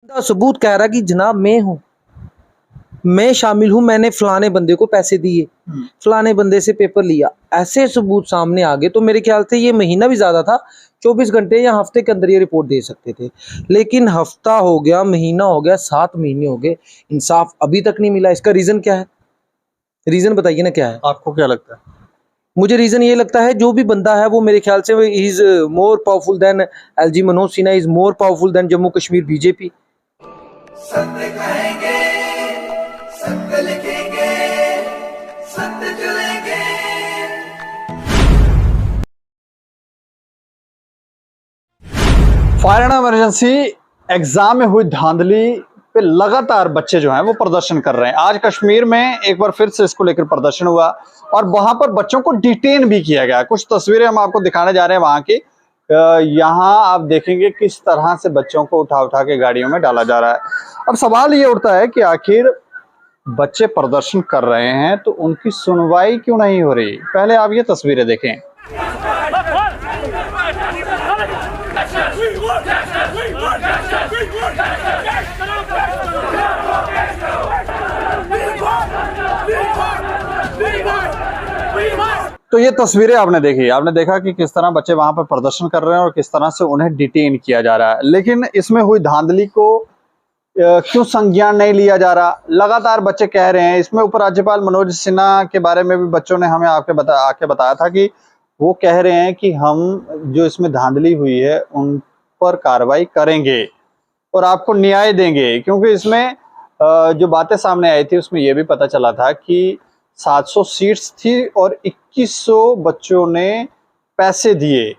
सबूत कह रहा कि जनाब मैं शामिल हूं, मैंने फलाने बंदे को पैसे दिए, फलाने बंदे से पेपर लिया, ऐसे सबूत सामने आ गए तो मेरे ख्याल से ये महीना भी ज्यादा था, 24 घंटे या हफ्ते के अंदर ये रिपोर्ट दे सकते थे। लेकिन हफ्ता हो गया, महीना हो गया, 7 महीने हो गए, इंसाफ अभी तक नहीं मिला। इसका रीजन क्या है? रीजन बताइए ना क्या है? आपको क्या लगता है? मुझे रीजन ये लगता है जो भी बंदा है वो मेरे ख्याल से is more powerful than LG Manoj Sinha, is more powerful than Jammu Kashmir BJP. सत्य कहेंगे, सत्य लिखेंगे, सत्य चलेंगे। फायर एंड इमरजेंसी एग्जाम में हुई धांधली पे लगातार बच्चे जो हैं वो प्रदर्शन कर रहे हैं। आज कश्मीर में एक बार फिर से इसको लेकर प्रदर्शन हुआ और वहां पर बच्चों को डिटेन भी किया गया। कुछ तस्वीरें हम आपको दिखाने जा रहे हैं वहां की। यहाँ आप देखेंगे किस तरह से बच्चों को उठा उठा के गाड़ियों में डाला जा रहा है। अब सवाल ये उठता है कि आखिर बच्चे प्रदर्शन कर रहे हैं तो उनकी सुनवाई क्यों नहीं हो रही। पहले आप ये तस्वीरें देखें। तो ये तस्वीरें आपने देखी, आपने देखा कि किस तरह बच्चे वहां पर प्रदर्शन कर रहे हैं और किस तरह से उन्हें डिटेन किया जा रहा है। लेकिन इसमें हुई धांधली को क्यों संज्ञान नहीं लिया जा रहा। लगातार बच्चे कह रहे हैं। इसमें उपराज्यपाल मनोज सिन्हा के बारे में भी बच्चों ने हमें आके बताया था कि वो कह रहे हैं कि हम जो इसमें धांधली हुई है उन पर कार्रवाई करेंगे और आपको न्याय देंगे। क्योंकि इसमें जो बातें सामने आई थी उसमें यह भी पता चला था कि 700 सीट्स थी और 2100 बच्चों ने पैसे दिए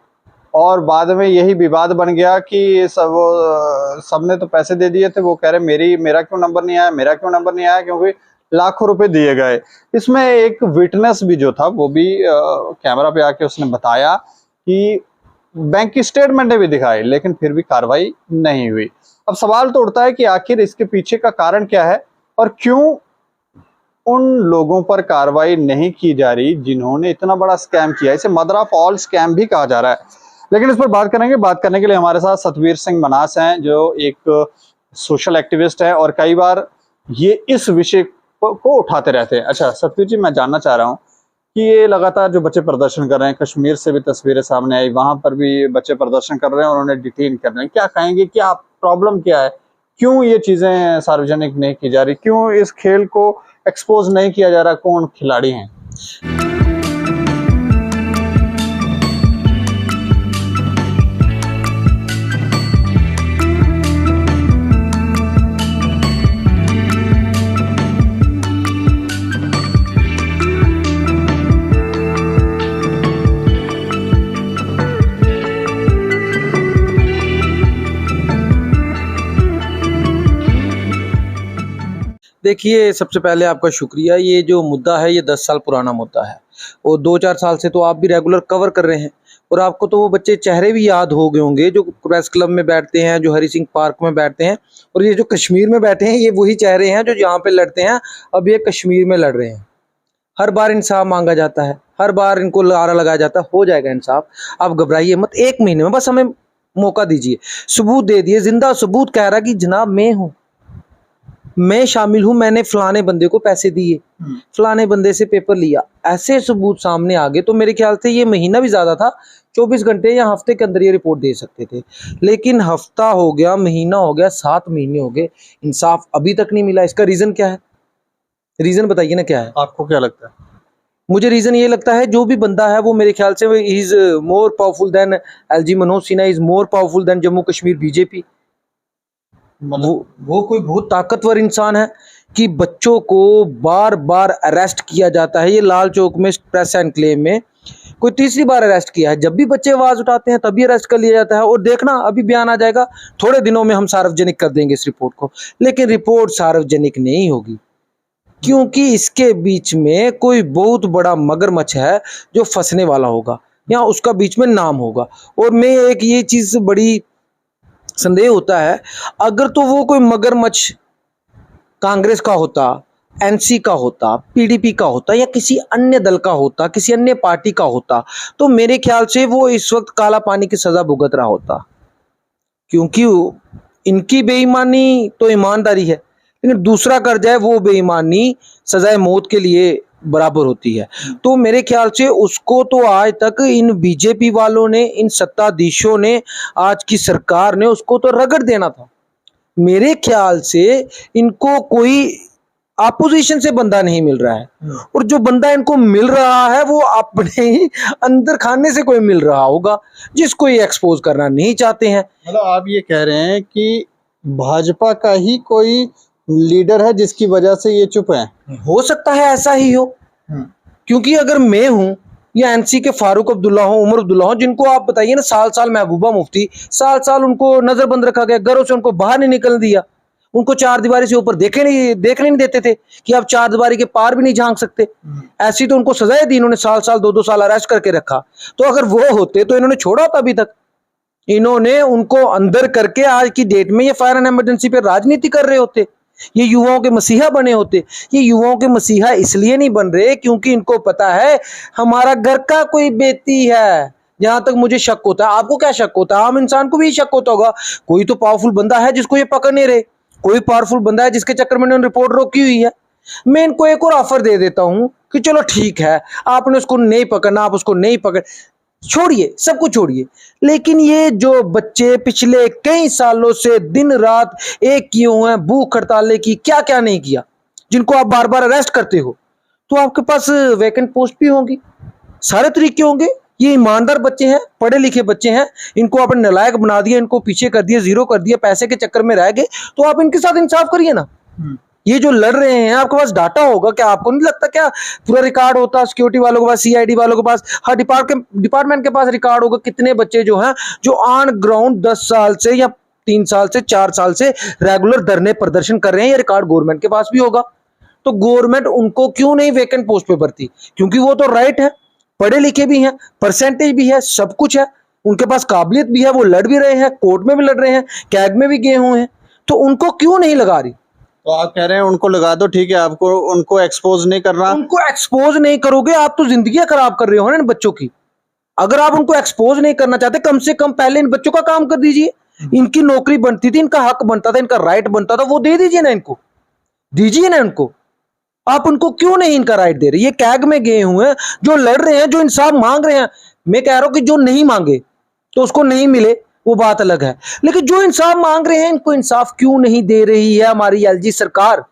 और बाद में यही विवाद बन गया कि सबने तो पैसे दे दिए थे। वो कह रहे मेरा क्यों नंबर नहीं आया, मेरा क्यों नंबर नहीं आया, क्योंकि लाखों रुपए दिए गए। इसमें एक विटनेस भी जो था वो भी कैमरा पे आके उसने बताया कि बैंक की स्टेटमेंटें भी दिखाई लेकिन फिर भी कार्रवाई नहीं हुई। अब सवाल तो उठता है कि आखिर इसके पीछे का कारण क्या है और क्यों उन लोगों पर कार्रवाई नहीं की जा रही जिन्होंने इतना बड़ा स्कैम किया। इसे मदर ऑफ ऑल स्कैम भी कहा जा रहा है। लेकिन इस पर बात करेंगे। बात करने के लिए हमारे साथ सतवीर सिंह मनास हैं जो एक सोशल एक्टिविस्ट है और कई बार ये इस विषय को उठाते रहते हैं। अच्छा सतवीर जी, मैं जानना चाह रहा हूँ कि ये लगातार जो बच्चे प्रदर्शन कर रहे हैं, कश्मीर से भी तस्वीरें सामने आई, वहां पर भी बच्चे प्रदर्शन कर रहे हैं और उन्हें डिटेन कर रहे हैं, क्या कहेंगे, क्या प्रॉब्लम क्या है, क्यों ये चीजें सार्वजनिक नहीं की जा रही, क्यों इस खेल को एक्सपोज नहीं किया जा रहा, कौन खिलाड़ी हैं? देखिए, सबसे पहले आपका शुक्रिया। ये जो मुद्दा है ये 10 साल पुराना मुद्दा है और 2-4 साल से तो आप भी रेगुलर कवर कर रहे हैं और आपको तो वो बच्चे चेहरे भी याद हो गए होंगे जो प्रेस क्लब में बैठते हैं, जो हरि सिंह पार्क में बैठते हैं। और ये जो कश्मीर में बैठे हैं ये वही चेहरे हैं जो यहाँ पे लड़ते हैं। अब ये कश्मीर में लड़ रहे हैं। हर बार इंसाफ मांगा जाता है, हर बार इनको नारा लगाया जाता है, हो जाएगा इंसाफ, आप घबराइए मत। 1 महीने में बस हमें मौका दीजिए। सबूत दे दिए, जिंदा सबूत कह रहा कि जनाब मैं शामिल हूं, मैंने फलाने बंदे को पैसे दिए, फलाने बंदे से पेपर लिया, ऐसे सबूत सामने आ गए तो मेरे ख्याल से ये महीना भी ज्यादा था, 24 घंटे या हफ्ते के अंदर ये रिपोर्ट दे सकते थे। लेकिन हफ्ता हो गया, महीना हो गया, 7 महीने हो गए, इंसाफ अभी तक नहीं मिला। इसका रीजन क्या है? रीजन बताइए ना क्या है? आपको क्या लगता है? मुझे रीजन ये लगता है जो भी बंदा है वो मेरे ख्याल से is more powerful than LG Manoj Sinha, is more powerful than Jammu Kashmir BJP. वो कोई बहुत ताकतवर इंसान है कि बच्चों को बार बार अरेस्ट किया जाता है। ये लाल चौक में प्रेस एनक्लेव में कोई तीसरी बार अरेस्ट किया है। जब भी बच्चे आवाज उठाते हैं तभी अरेस्ट कर लिया जाता है। और देखना अभी बयान आ जाएगा, थोड़े दिनों में हम सार्वजनिक कर देंगे इस रिपोर्ट को। लेकिन रिपोर्ट सार्वजनिक नहीं होगी क्योंकि इसके बीच में कोई बहुत बड़ा मगरमच्छ है जो फंसने वाला होगा या उसका बीच में नाम होगा। और मैं एक ये चीज बड़ी संदेह होता है, अगर तो वो कोई मगरमच्छ कांग्रेस का होता, एनसी का होता, पीडीपी का होता या किसी अन्य दल का होता, किसी अन्य पार्टी का होता, तो मेरे ख्याल से वो इस वक्त काला पानी की सजा भुगत रहा होता। क्योंकि इनकी बेईमानी तो ईमानदारी है, लेकिन दूसरा कर जाए वो बेईमानी सजाए मौत के लिए बराबर होती है। तो मेरे ख्याल से उसको तो आज तक इन बीजेपी वालों ने, इन सत्ताधीशों ने, आज की सरकार ने उसको तो रगड़ देना था। मेरे ख्याल से इनको कोई अपोजिशन से बंदा नहीं मिल रहा है, और जो बंदा इनको मिल रहा है वो अपने ही अंदर खाने से कोई मिल रहा होगा, जिसको ये एक्सपोज करना नहीं चाहते हैं। मतलब आप ये कह रहे हैं कि भाजपा का ही कोई लीडर है जिसकी वजह से ये चुप है? हो सकता है ऐसा ही हो, क्योंकि अगर मैं हूं या एनसी के फारूक अब्दुल्ला हो, उमर अब्दुल्ला हो, जिनको आप बताइए ना साल साल महबूबा मुफ्ती, साल साल उनको नजरबंद रखा गया, घरों से उनको बाहर नहीं निकल दिया, उनको चार दीवारी से ऊपर देखने नहीं देते थे कि आप चार दीवारी के पार भी नहीं झांक सकते। ऐसी तो उनको सजाएं दी इन्होंने, साल साल 2-2 साल अरेस्ट करके रखा। तो अगर वो होते तो इन्होंने छोड़ा होता अभी तक। इन्होंने उनको अंदर करके आज की डेट में ये फायर एंड इमरजेंसी पे राजनीति कर रहे होते, ये युवाओं के मसीहा बने होते। ये युवाओं के मसीहा इसलिए नहीं बन रहे क्योंकि इनको पता है हमारा घर का कोई बेटी है। जहां तक मुझे शक होता है, आपको क्या शक होता है? आम इंसान को भी शक होता होगा, कोई तो पावरफुल बंदा है जिसको ये पकड़ नहीं रहे, कोई पावरफुल बंदा है जिसके चक्कर में इन्होंने रिपोर्ट रोकी हुई है। मैं इनको एक और ऑफर दे देता हूं कि चलो ठीक है, आपने उसको नहीं पकड़ना, आप उसको नहीं पकड़, छोड़िए, सब कुछ छोड़िए, लेकिन ये जो बच्चे पिछले कई सालों से दिन रात एक किए हुए हैं, भूख हड़तालें की, क्या क्या नहीं किया, जिनको आप बार बार अरेस्ट करते हो, तो आपके पास वैकेंट पोस्ट भी होंगी, सारे तरीके होंगे। ये ईमानदार बच्चे हैं, पढ़े लिखे बच्चे हैं, इनको आपने नालायक बना दिया, इनको पीछे कर दिया, जीरो कर दिया, पैसे के चक्कर में रह गए, तो आप इनके साथ इंसाफ करिए ना। ये जो लड़ रहे हैं, आपके पास डाटा होगा, क्या आपको नहीं लगता क्या पूरा रिकॉर्ड होता सिक्योरिटी वालों के पास, सीआईडी वालों के पास, हर डिपार्टमेंट के पास रिकॉर्ड होगा कितने बच्चे जो हैं जो ऑन ग्राउंड 10 साल से या 3 साल से 4 साल से रेगुलर धरने प्रदर्शन कर रहे हैं, ये रिकॉर्ड गवर्नमेंट के पास भी होगा। तो गवर्नमेंट उनको क्यों नहीं वैकेंट पोस्ट पे भरती? क्योंकि वो तो राइट है, पढ़े लिखे भी हैं, परसेंटेज भी है, सब कुछ है, उनके पास काबिलियत भी है, वो लड़ भी रहे हैं, कोर्ट में भी लड़ रहे हैं, कैग में भी गए हुए हैं, तो उनको क्यों नहीं लगा रही? तो आप कह रहे हैं उनको लगा दो, ठीक है, आपको उनको एक्सपोज नहीं करना। उनको एक्सपोज नहीं करोगे आप तो जिंदगी खराब कर रहे हो ना इन बच्चों की। अगर आप उनको एक्सपोज नहीं करना चाहते, कम से कम पहले इन बच्चों का काम कर दीजिए। इनकी नौकरी बनती थी, इनका हक बनता था, इनका राइट बनता था, वो दे दीजिए ना, इनको दीजिए ना उनको। आप उनको क्यों नहीं इनका राइट दे रहे? ये कैग में गए हुए हैं, जो लड़ रहे हैं, जो इंसाफ मांग रहे हैं। मैं कह रहा हूं कि जो नहीं मांगे तो उसको नहीं मिले, वो बात अलग है, लेकिन जो इंसाफ मांग रहे हैं इनको इंसाफ क्यों नहीं दे रही है हमारी एलजी सरकार?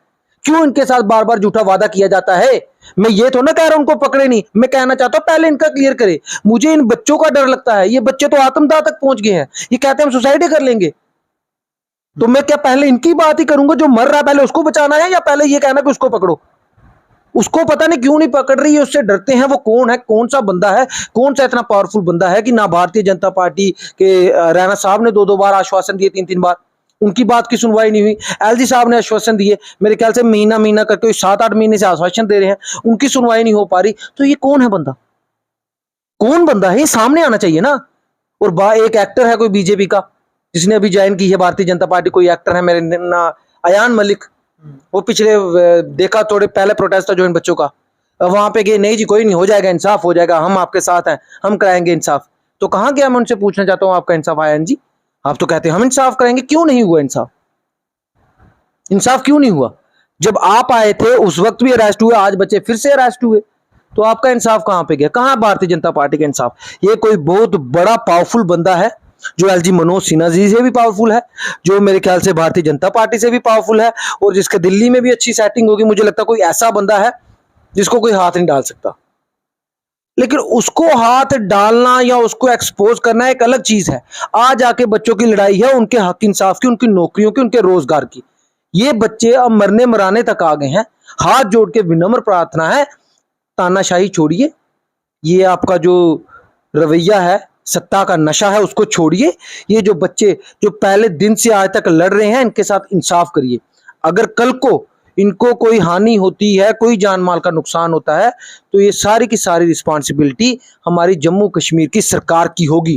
क्यों इनके साथ बार बार झूठा वादा किया जाता है? मैं ये तो ना कह रहा हूं उनको पकड़े नहीं, मैं कहना चाहता हूं पहले इनका क्लियर करे। मुझे इन बच्चों का डर लगता है, ये बच्चे तो आत्मदाह तक पहुंच गए हैं, ये कहते हैं हम सुसाइड कर लेंगे। तो मैं क्या पहले इनकी बात ही करूंगा? जो मर रहा है पहले उसको बचाना है, या पहले ये कहना कि उसको पकड़ो? उसको पता नहीं क्यों नहीं पकड़ रही है, उससे डरते हैं। वो कौन है, कौन सा बंदा है, कौन सा इतना पावरफुल बंदा है कि ना भारतीय जनता पार्टी के रैना साहब ने 2-2 बार आश्वासन दिए, 3-3 बार, उनकी बात की सुनवाई नहीं हुई। एलजी साहब ने आश्वासन दिए, मेरे ख्याल से महीना महीना करके 7-8 महीने से आश्वासन दे रहे हैं, उनकी सुनवाई नहीं हो पा रही। तो ये कौन है बंदा, कौन बंदा है? ये सामने आना चाहिए ना। और एक एक्टर है कोई बीजेपी का, जिसने अभी ज्वाइन की है भारतीय जनता पार्टी, कोई एक्टर है मेरे ना, अयान मलिक, वो पिछले देखा थोड़े पहले प्रोटेस्ट था जो इन बच्चों का, वहां पे गए, नहीं जी कोई नहीं, हो जाएगा इंसाफ, हो जाएगा, हम आपके साथ हैं, हम कराएंगे इंसाफ। तो कहां गया? मैं उनसे पूछना चाहता हूं, आपका इंसाफ आया जी? आप तो कहते हैं हम इंसाफ करेंगे, क्यों नहीं हुआ इंसाफ? इंसाफ क्यों नहीं हुआ? जब आप आए थे उस वक्त भी अरेस्ट हुए, आज बच्चे फिर से अरेस्ट हुए, तो आपका इंसाफ कहां पे गया? कहां भारतीय जनता पार्टी का इंसाफ? ये कोई बहुत बड़ा पावरफुल बंदा है, जो एलजी मनोज सिन्हा जी से भी पावरफुल है, जो मेरे ख्याल से भारतीय जनता पार्टी से भी पावरफुल है, और जिसके दिल्ली में भी अच्छी सेटिंग होगी। मुझे लगता है कोई ऐसा बंदा है जिसको कोई हाथ नहीं डाल सकता। लेकिन उसको हाथ डालना या उसको एक्सपोज करना एक अलग चीज है। आज आके बच्चों की लड़ाई है उनके हक इंसाफ की, उनकी नौकरियों की, उनके रोजगार की। ये बच्चे अब मरने मराने तक आ गए हैं। हाथ जोड़ के विनम्र प्रार्थना है, तानाशाही छोड़िए, ये आपका जो रवैया है, सत्ता का नशा है, उसको छोड़िए। ये जो बच्चे जो पहले दिन से आज तक लड़ रहे हैं, इनके साथ इंसाफ करिए। अगर कल को इनको कोई हानि होती है, कोई जान माल का नुकसान होता है, तो ये सारी की सारी रिस्पॉन्सिबिलिटी हमारी जम्मू कश्मीर की सरकार की होगी।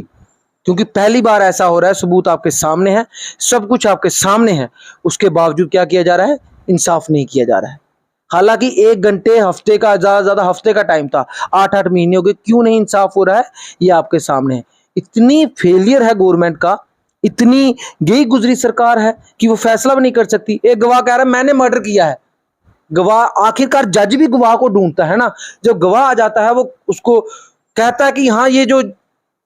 क्योंकि पहली बार ऐसा हो रहा है, सबूत आपके सामने है, सब कुछ आपके सामने है, उसके बावजूद क्या किया जा रहा है? इंसाफ नहीं किया जा रहा है। हालांकि 1 घंटे, हफ्ते का, ज्यादा हफ्ते का टाइम था, 8-8 महीने हो गए, क्यों नहीं इंसाफ हो रहा है? ये आपके सामने है। इतनी फेलियर है गवर्नमेंट का, इतनी गई गुजरी सरकार है कि वो फैसला भी नहीं कर सकती। एक गवाह कह रहा है मैंने मर्डर किया है, गवाह आखिरकार जज भी गवाह को ढूंढता है ना। जब गवाह आ जाता है वो उसको कहता है कि हाँ ये जो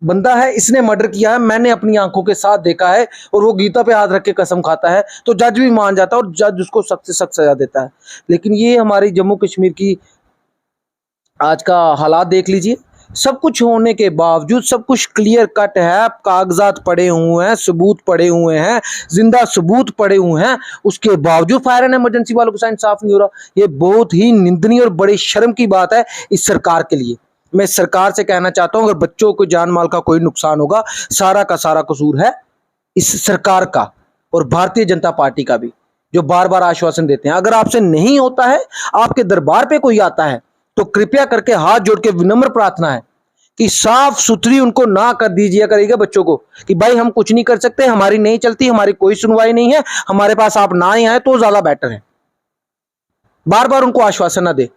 बंदा है इसने मर्डर किया है, मैंने अपनी आंखों के साथ देखा है, और वो गीता पे हाथ रख के कसम खाता है, तो जज भी मान जाता है और जज उसको सख्त से सख्त सजा देता है। लेकिन ये हमारी जम्मू कश्मीर की आज का हालात देख लीजिए। सब कुछ होने के बावजूद, सब कुछ क्लियर कट है, कागजात पड़े हुए हैं, सबूत पड़े हुए हैं, जिंदा सबूत पड़े हुए हैं, उसके बावजूद फायर एंड इमरजेंसी वालों को इंसाफ नहीं हो रहा। ये बहुत ही निंदनीय और बड़ी शर्म की बात है इस सरकार के लिए। मैं सरकार से कहना चाहता हूं, अगर बच्चों को जान माल का कोई नुकसान होगा, सारा का सारा कसूर है इस सरकार का और भारतीय जनता पार्टी का भी, जो बार बार आश्वासन देते हैं। अगर आपसे नहीं होता है, आपके दरबार पे कोई आता है, तो कृपया करके हाथ जोड़ के विनम्र प्रार्थना है कि साफ सुथरी उनको ना कर दीजिए करिएगा बच्चों को, कि भाई हम कुछ नहीं कर सकते, हमारी नहीं चलती, हमारी कोई सुनवाई नहीं है, हमारे पास आप ना ही आए तो ज्यादा बेटर है। बार बार उनको आश्वासन ना दे।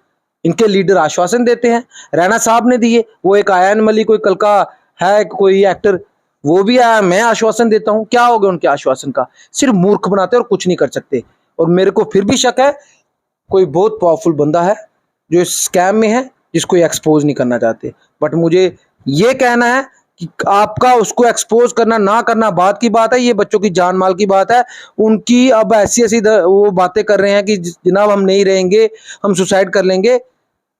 इनके लीडर आश्वासन देते हैं, रैना साहब ने दिए, वो एक आयन मलिक कोई कल का है कोई एक्टर, वो भी आया, मैं आश्वासन देता हूं। क्या हो गया उनके आश्वासन का? सिर्फ मूर्ख बनाते और कुछ नहीं कर सकते। और मेरे को फिर भी शक है कोई बहुत पावरफुल बंदा है जो इस स्कैम में है, जिसको एक्सपोज नहीं करना चाहते। बट मुझे ये कहना है कि आपका उसको एक्सपोज करना ना करना बात की बात है, ये बच्चों की जान माल की बात है। उनकी अब ऐसी ऐसी वो बातें कर रहे हैं कि जनाब हम नहीं रहेंगे, हम सुसाइड कर लेंगे।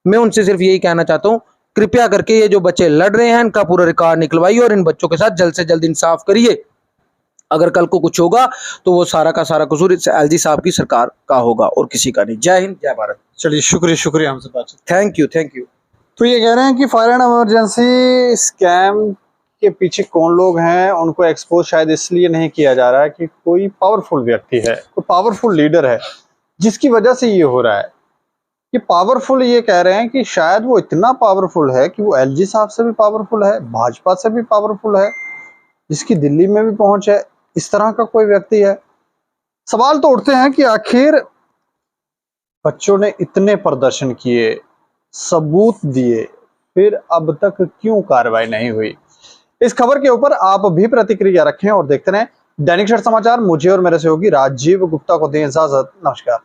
मैं उनसे सिर्फ यही कहना चाहता हूँ, कृपया करके ये जो बच्चे लड़ रहे हैं इनका पूरा रिकॉर्ड निकलवाइए और इन बच्चों के साथ जल्द से जल्द इंसाफ करिए। अगर कल को कुछ होगा तो वो सारा का सारा कसूर एलजी साहब की सरकार का होगा और किसी का नहीं। जय हिंद, जय भारत। चलिए शुक्रिया हमसे बातचीत। Thank you, thank you. तो ये कह रहे हैं कि फायर एंड इमरजेंसी स्कैम के पीछे कौन लोग हैं उनको एक्सपोज शायद इसलिए नहीं किया जा रहा है कि कोई पावरफुल व्यक्ति है, कोई पावरफुल लीडर है जिसकी वजह से ये हो रहा है। ये पावरफुल ये कह रहे हैं कि शायद वो इतना पावरफुल है कि वो एलजी साहब से भी पावरफुल है, भाजपा से भी पावरफुल है, जिसकी दिल्ली में भी पहुंच है। इस तरह का कोई व्यक्ति है। सवाल तो उठते हैं कि आखिर बच्चों ने इतने प्रदर्शन किए, सबूत दिए, फिर अब तक क्यों कार्रवाई नहीं हुई? इस खबर के ऊपर आप भी प्रतिक्रिया रखें और देखते रहें दैनिक क्षण समाचार। मुझे और मेरे सहयोगी राजीव गुप्ता को दें इजाजत। नमस्कार।